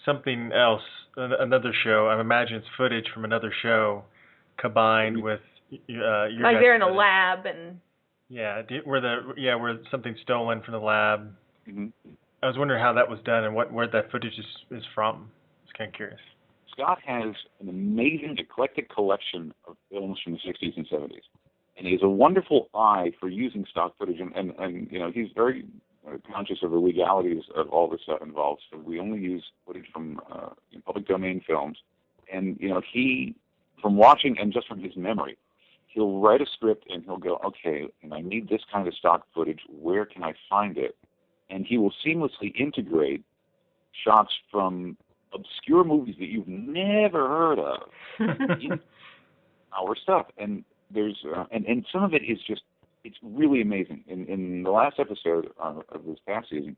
something else, another show. I imagine it's footage from another show combined with your like they're in a lab and. Yeah, where something's stolen from the lab. Mm-hmm. I was wondering how that was done and where that footage is from. I was kind of curious. Scott has an amazing eclectic collection of films from the 60s and 70s. And he has a wonderful eye for using stock footage. And he's very conscious of the legalities of all the stuff involved. So we only use footage from public domain films. And, he, from watching and just from his memory, he'll write a script and he'll go, okay, and I need this kind of stock footage. Where can I find it? And he will seamlessly integrate shots from obscure movies that you've never heard of in our stuff. And there's and some of it is just, it's really amazing. In the last episode of this past season,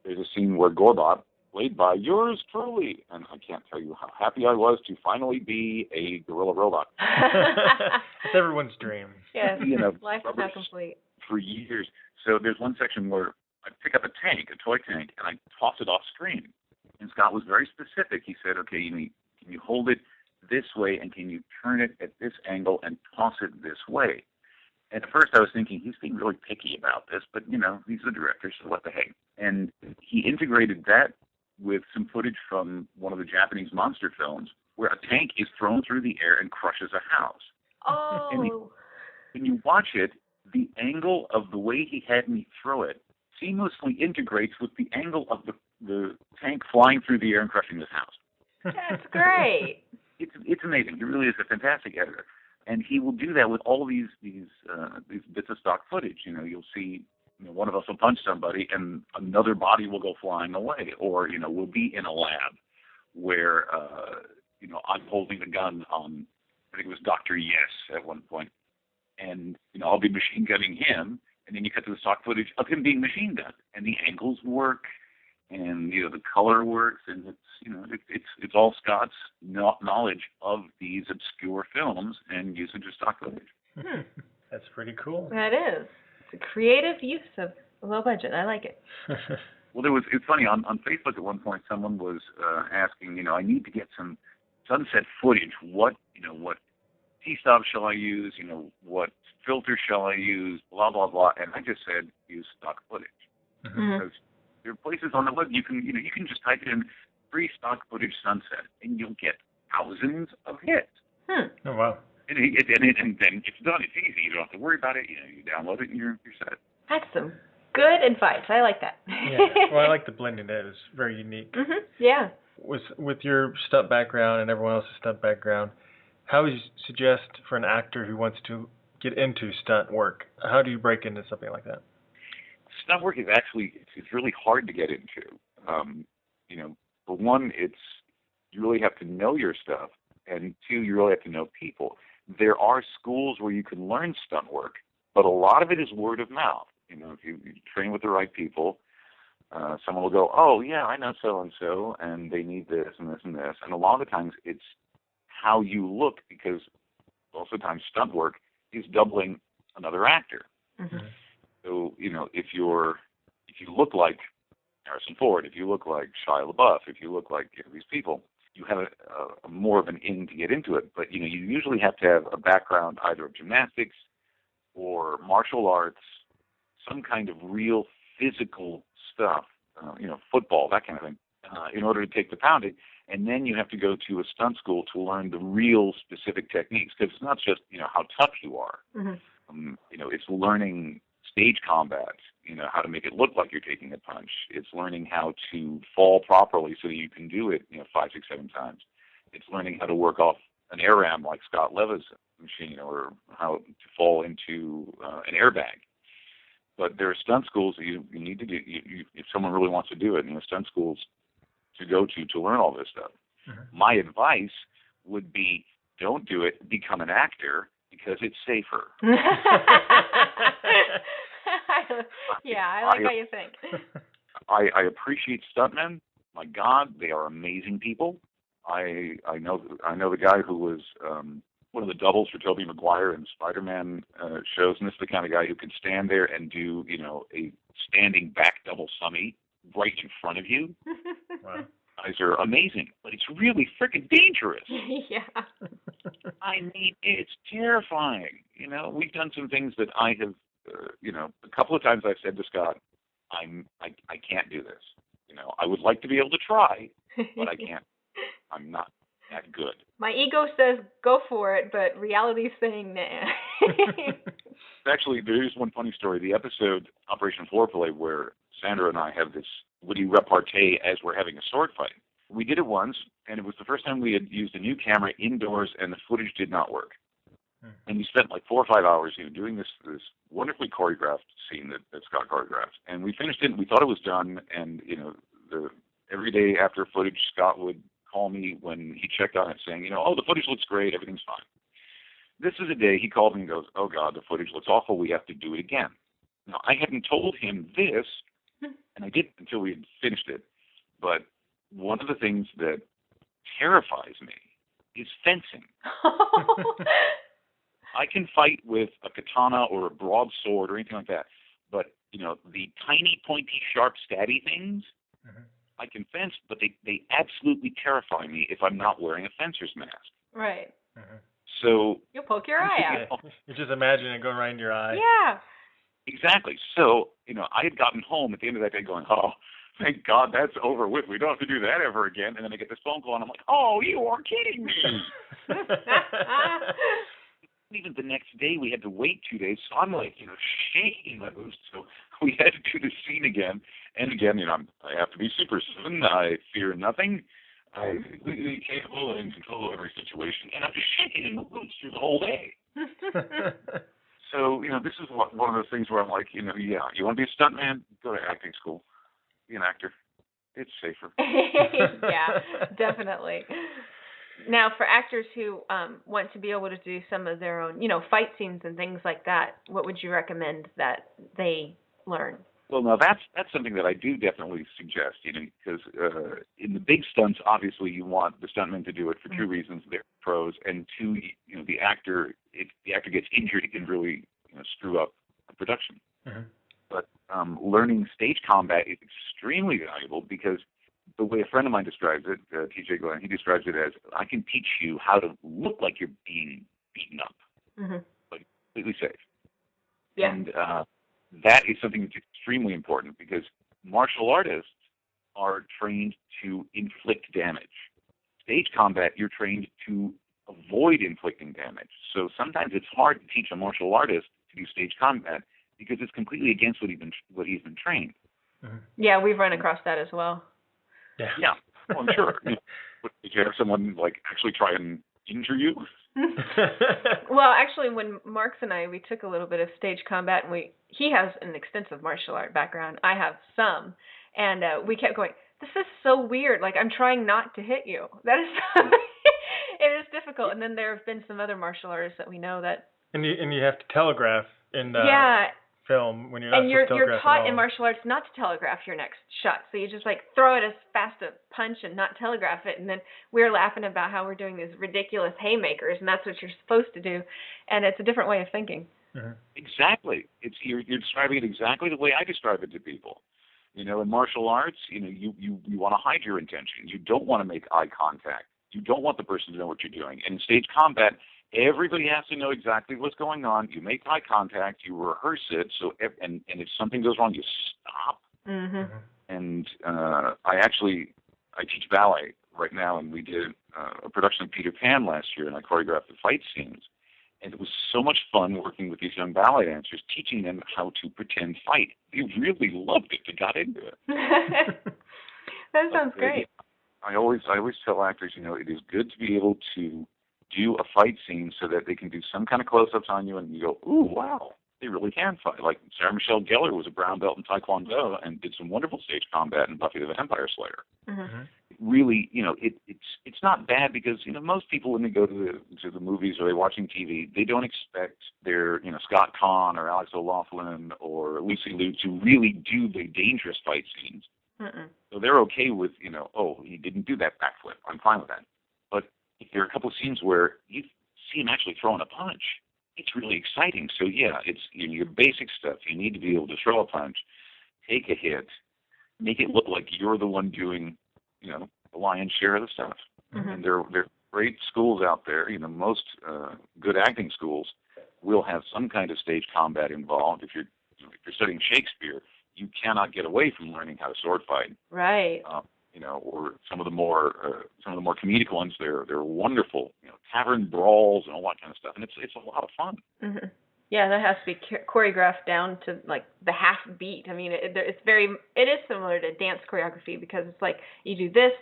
there's a scene where Gorbot, played by yours truly, and I can't tell you how happy I was to finally be a gorilla robot. It's everyone's dream. Yes, You know, life is not complete. for years. So there's one section where I pick up a tank, a toy tank, and I toss it off screen. And Scott was very specific. He said, okay, can you hold it this way, and can you turn it at this angle and toss it this way? And at first I was thinking, he's being really picky about this, but, he's the director, so what the heck. And he integrated that with some footage from one of the Japanese monster films where a tank is thrown through the air and crushes a house. Oh. And when you watch it, the angle of the way he had me throw it seamlessly integrates with the angle of the tank flying through the air and crushing this house. That's great. It's amazing. He really is a fantastic editor. And he will do that with all these bits of stock footage. You'll see one of us will punch somebody and another body will go flying away. Or, we'll be in a lab where, I'm holding a gun on, I think it was Dr. Yes at one point. And, I'll be machine gunning him. And then you cut to the stock footage of him being machine gunned. And the angles work. And, the color works. And it's all Scott's knowledge of these obscure films and usage of stock footage. That's pretty cool. That is. It's a creative use of a low budget. I like it. Well, it's funny, on Facebook at one point someone was asking, I need to get some sunset footage. What T-stop shall I use? What filter shall I use? Blah, blah, blah. And I just said, use stock footage. Because there are places on the web you can just type in free stock footage sunset and you'll get thousands of hits. Oh, wow. And then it's done. It's easy. You don't have to worry about it. You download it and you're set. That's some good advice. I like that. Yeah. Well, I like the blending. It was very unique. Yeah. With your stunt background and everyone else's stunt background, how would you suggest for an actor who wants to get into stunt work, how do you break into something like that? Stunt work is actually, it's really hard to get into. For one, you really have to know your stuff, and two, you really have to know people. There are schools where you can learn stunt work, but a lot of it is word of mouth. If you train with the right people, someone will go, oh, yeah, I know so-and-so, and they need this and this and this. And a lot of the times it's how you look, because most of the time stunt work is doubling another actor. So, if you look like Harrison Ford, if you look like Shia LaBeouf, if you look like these people, you have a more of an in to get into it. But, you usually have to have a background either of gymnastics or martial arts, some kind of real physical stuff, football, that kind of thing, in order to take the pounding. And then you have to go to a stunt school to learn the real specific techniques, because it's not just, how tough you are. It's learning stage combat, how to make it look like you're taking a punch. It's learning how to fall properly so that you can do it, 5, 6, 7 times. It's learning how to work off an air ram like Scott Leva's machine, or how to fall into an airbag. But there are stunt schools that you need to do, if someone really wants to do it, stunt schools to go to learn all this stuff. My advice would be, don't do it, become an actor, because it's safer. Yeah, I like how you think. I appreciate stuntmen. My God, they are amazing people. I know the guy who was one of the doubles for Tobey Maguire in Spider-Man shows, and this is the kind of guy who can stand there and do a standing back double summy right in front of you. Wow. Guys are amazing, but it's really freaking dangerous. Yeah. It's terrifying. We've done some things that I have, a couple of times I've said to Scott, I can't do this. I would like to be able to try, but I can't. I'm not that good. My ego says go for it, but reality's saying nah. Actually, there is one funny story. The episode Operation Floor Play, where Sandra and I have this witty repartee as we're having a sword fight. We did it once, and it was the first time we had used a new camera indoors, and the footage did not work. And we spent like 4 or 5 hours, doing this wonderfully choreographed scene that Scott choreographed. And we finished it. We thought it was done. And every day after footage, Scott would call me when he checked on it, saying, oh, the footage looks great, everything's fine. This is a day he called me and goes, oh God, the footage looks awful. We have to do it again. Now I hadn't told him this, and I didn't until we had finished it. But one of the things that terrifies me is fencing. I can fight with a katana or a broadsword or anything like that, but the tiny, pointy, sharp, stabby things, I can fence, but they absolutely terrify me if I'm not wearing a fencer's mask. Right. So you'll poke your eye out. You just imagine it going right in your eye. Yeah. Exactly. So I had gotten home at the end of that day going, oh, thank God that's over with. We don't have to do that ever again. And then I get this phone call, and I'm like, oh, you are kidding me. Even the next day, we had to wait 2 days. So I'm like, shaking my boots. So we had to do the scene again. And again, I have to be Superseven. I fear nothing. I'm completely capable and in control of every situation. And I'm just shaking in my boots through the whole day. So, this is one of those things where I'm like, you want to be a stuntman? Go to acting school. Be an actor. It's safer. Yeah, definitely. Now, for actors who want to be able to do some of their own, fight scenes and things like that, what would you recommend that they learn? Well, now that's something that I do definitely suggest, because in the big stunts, obviously you want the stuntman to do it for two reasons: they're pros, and two, the actor, if the actor gets injured, it can really screw up the production. But learning stage combat is extremely valuable because the way a friend of mine describes it, TJ Glenn, he describes it as, I can teach you how to look like you're being beaten up, but completely safe. Yeah. And that is something that's extremely important because martial artists are trained to inflict damage. Stage combat, you're trained to avoid inflicting damage. So sometimes it's hard to teach a martial artist to do stage combat because it's completely against what he's been trained. Yeah, we've run across that as well. Yeah. Well, I'm sure. Did you have someone actually try and injure you? Well, actually, when Marx and we took a little bit of stage combat, and he has an extensive martial art background. I have some, and we kept going, this is so weird. Like, I'm trying not to hit you. That is, it is difficult. And then there have been some other martial artists that we know that. And you have to telegraph in film when you're not and supposed to telegraph. You're taught in martial arts not to telegraph your next shot. So you just throw it as fast a punch and not telegraph it. And then we're laughing about how we're doing these ridiculous haymakers, and that's what you're supposed to do. And it's a different way of thinking. Exactly. You're describing it exactly the way I describe it to people. In martial arts, you want to hide your intentions. You don't want to make eye contact. You don't want the person to know what you're doing. And in stage combat, everybody has to know exactly what's going on. You make eye contact. You rehearse it. So, and if something goes wrong, you stop. And I teach ballet right now, and we did a production of Peter Pan last year, and I choreographed the fight scenes. And it was so much fun working with these young ballet dancers, teaching them how to pretend fight. They really loved it. They got into it. That sounds great. I always tell actors, it is good to be able to do a fight scene so that they can do some kind of close-ups on you, and you go, ooh, wow, they really can fight. Like Sarah Michelle Gellar was a brown belt in Taekwondo and did some wonderful stage combat in Buffy the Vampire Slayer. Really, it's not bad because most people when they go to the movies or they're watching TV, they don't expect their Scott Conn or Alex O'Loughlin or Lucy Liu to really do the dangerous fight scenes. So they're okay with oh, he didn't do that backflip. I'm fine with that. But if there are a couple of scenes where you see him actually throwing a punch, it's really exciting. So yeah, it's your basic stuff. You need to be able to throw a punch, take a hit, make it look like you're the one doing the lion's share of the stuff. And there are great schools out there. Most good acting schools will have some kind of stage combat involved. If you're studying Shakespeare, you cannot get away from learning how to sword fight. Right. Or some of the more comedic ones. They're wonderful. Tavern brawls and all that kind of stuff, and it's a lot of fun. Yeah, that has to be choreographed down to the half beat. I mean, it is similar to dance choreography because it's like you do this,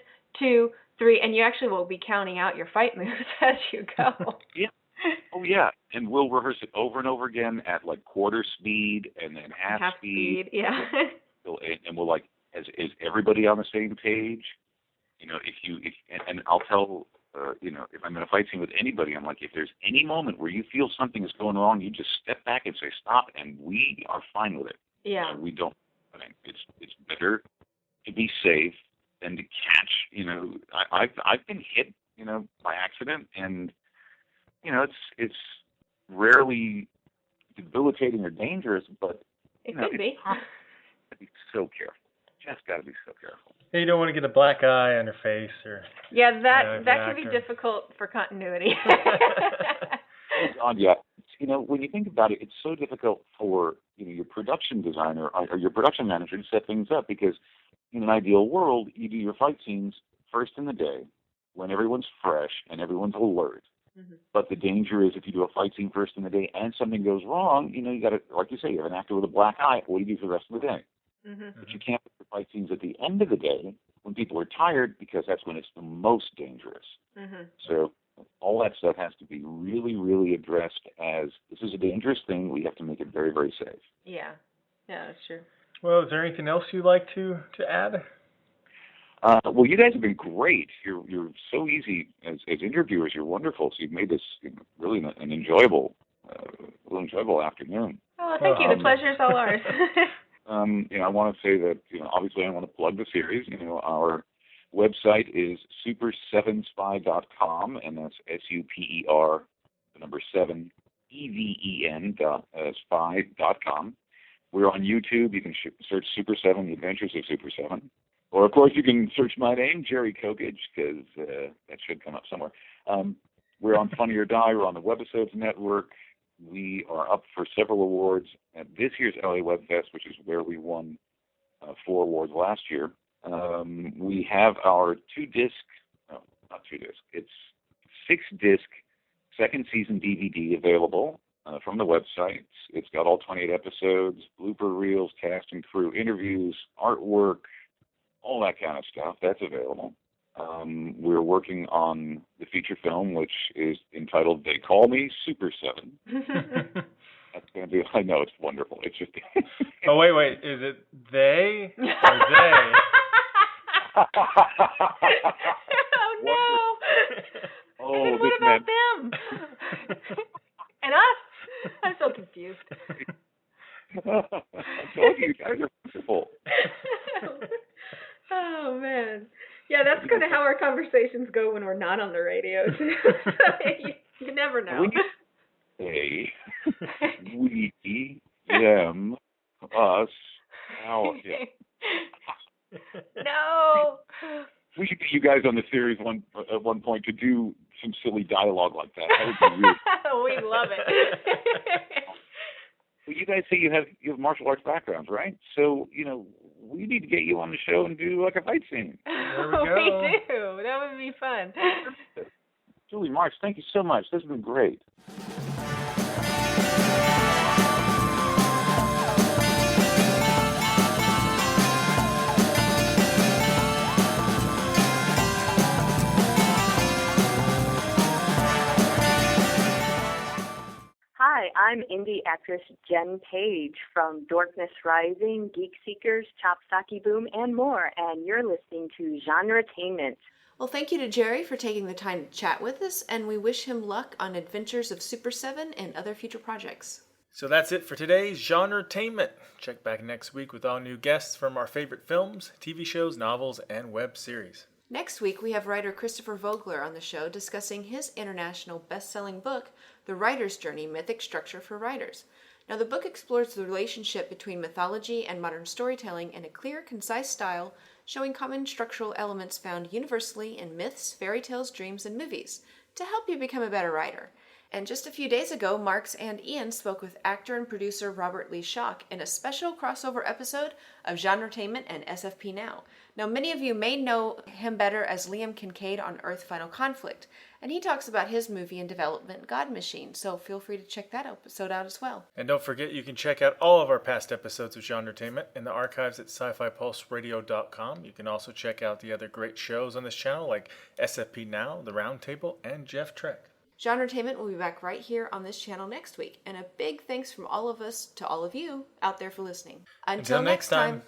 2, 3, and you actually will be counting out your fight moves as you go. Yeah. Oh yeah, and we'll rehearse it over and over again at like quarter speed and then half speed. Yeah. And we'll like, is everybody on the same page? You know, and I'll tell, you know, if I'm in a fight scene with anybody, I'm like, if there's any moment where you feel something is going wrong, you just step back and say stop, and we are fine with it. Yeah. We don't. I mean, it's better to be safe than to catch. You know, I've been hit, you know, by accident, and you know, it's rarely debilitating or dangerous, but It you know, could be. Gotta be so careful. Just got to be so careful. Hey, you don't want to get a black eye on your face, or Yeah, that can be difficult for continuity. Yeah, you know, when you think about it, it's so difficult for your production designer or your production manager to set things up, because in an ideal world, you do your fight scenes first in the day when everyone's fresh and everyone's alert. Mm-hmm. But the danger is if you do a fight scene first in the day and something goes wrong, you know, you got to, like you say, you have an actor with a black eye. What do you do for the rest of the day? Mm-hmm. But you can't put the fight scenes at the end of the day when people are tired, because that's when it's the most dangerous. Mm-hmm. So all that stuff has to be really, really addressed as this is a dangerous thing. We have to make it very, very safe. Yeah, that's true. Well, is there anything else you'd like to add? Well, you guys have been great. You're so easy as interviewers. You're wonderful. So you've made this really an enjoyable afternoon. Oh, thank you. The pleasure's all ours. You know, I want to say that, you know, obviously I want to plug the series. You know, our website is Super7spy.com, and that's SUPER, the number 7, EVEN spy.com. We're on YouTube. You can search Super7, The Adventures of Super7. Or, of course, you can search my name, Jerry Kokich, because that should come up somewhere. We're on Funny or Die. We're on the Webisodes Network. We are up for several awards at this year's LA Web Fest, which is where we won 4 awards last year. We have our 6-disc second season DVD available from the website. It's got all 28 episodes, blooper reels, cast and crew interviews, artwork, all that kind of stuff. That's available. We're working on the feature film, which is entitled They Call Me Super7. That's going to be, I know, it's wonderful. It's just... Oh, wait. Is it they or they? Oh, no. Oh, and what about them? And us? I'm so confused. I told you guys are wonderful. Oh, man. Yeah, that's kind of how our conversations go when we're not on the radio. You never know. They, we, them, us, our. No. We should get you guys on the series at one point to do some silly dialogue like that. That would be really. We love it. Well, you guys say you have martial arts backgrounds, right? So, you know, we need to get you on the show and do like a fight scene. There we go. We do. That would be fun. Julie, Marx, thank you so much. This has been great. Hi, I'm indie actress Jen Page from Darkness Rising, Geek Seekers, Chop Saki Boom, and more, and you're listening to GenreTainment. Well, thank you to Jerry for taking the time to chat with us, and we wish him luck on Adventures of Super7 and other future projects. So that's it for today's GenreTainment. Check back next week with all new guests from our favorite films, TV shows, novels, and web series. Next week, we have writer Christopher Vogler on the show discussing his international best-selling book, The Writer's Journey, Mythic Structure for Writers. Now, the book explores the relationship between mythology and modern storytelling in a clear, concise style, showing common structural elements found universally in myths, fairy tales, dreams, and movies, to help you become a better writer. And just a few days ago, Marx and Ian spoke with actor and producer Robert Lee Schock in a special crossover episode of GenreTainment and SFP Now. Now, many of you may know him better as Liam Kincaid on Earth Final Conflict, and he talks about his movie in development, God Machine, so feel free to check that episode out as well. And don't forget, you can check out all of our past episodes of GenreTainment in the archives at sci-fi-pulse-radio.com. You can also check out the other great shows on this channel like SFP Now, The Roundtable, and Jeff Trek. GenreTainment will be back right here on this channel next week. And a big thanks from all of us to all of you out there for listening. Until next time.